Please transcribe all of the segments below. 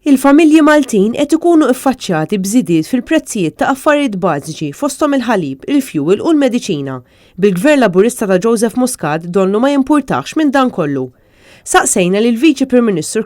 Il-familji Maltin qed ikunu ffaċċjati b'żidiet fil-prezzijiet ta' affarijiet bażiċi fosthom il-ħalib, il-fuel u l-mediċina. Bil-Gvern Laburista ta' Joseph Muscat donnu ma jimpurtahx minn dan kollu. Saqsejna lill-Viċi Prim Ministru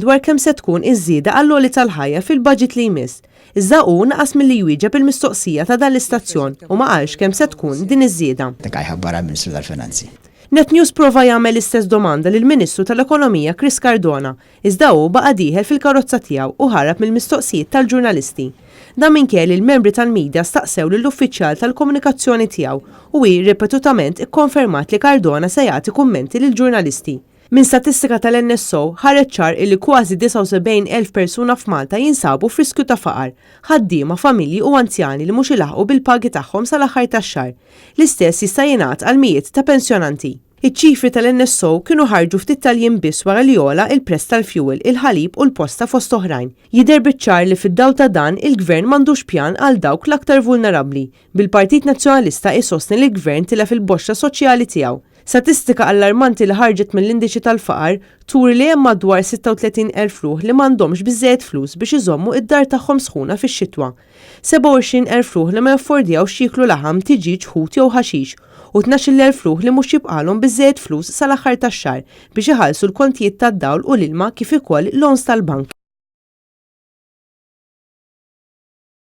dwar kemm se tkun iż-żieda għall-għoli tal-ħajja fil-budget li jmiss. Iżda hu naqas milli jwieġeb il-mistoqsija ta' dan l-istazzjon u ma qalx kemm se tkun din iż-żieda. Ħabbar Ministru tal-Finanzi. Netnews prova jagħmel l-istess domanda lill-Ministru tal-Ekonomija Chris Cardona, iżda hu baqa' dieħel fil-karozza tiegħu u ħarab mill-mistoqsijiet tal-ġurnalisti. Dan minkejja il-membri tal-midja staqsew lill-uffiċjal tal-komunikazzjoni tiegħu u hi ripetutament ikkonfermat li Cardona se jagħti kummenti lill-ġurnalisti. Min statistika tal-NSO ħareġ ċar li kważi 79,000 persuna f'Malta jinsabu f'riskju ta' faqar, ħaddiema, familji u anzjani li mhux ilaħqu bil-pagi tagħhom sal-aħħar tax-xahar. L-istess jista' jingħad għal mijiet ta' pensjonanti. Iċ-ċifri tal-NSO kienu ħarġu ftit tal-jiem biss wara li jola il-prezz tal-fuel, il-ħalib u l-posta fost oħrajn. Jidher biċ-ċar li fid-dawl ta' dan il-Gvern m'għandux pjan għal dawk l-aktar vulnerabbli. Bil-Partit Nazzjonalista isostni li l-Gvern tilef il-boxxa soċjali tiegħu. Statistika allarmanti li ħarġet mill-indiċi tal-faqar turi li hemm madwar 36,000 ruħ li m'għandhomx biżżejjed flus biex iżommu id-dar tagħhom sħuna fix-xitwa. 27,000 ruħ li ma jaffordjawx jieklu laħam, tiġiġ, ħut jew ħaxix u 12,000 ruħ li mhux jibqalhom biżżejjed flus sal-aħħar tax-xahar biex iħallsu l-kontijiet tad-dawl u l-ilma kif ukoll l-lons tal-bank.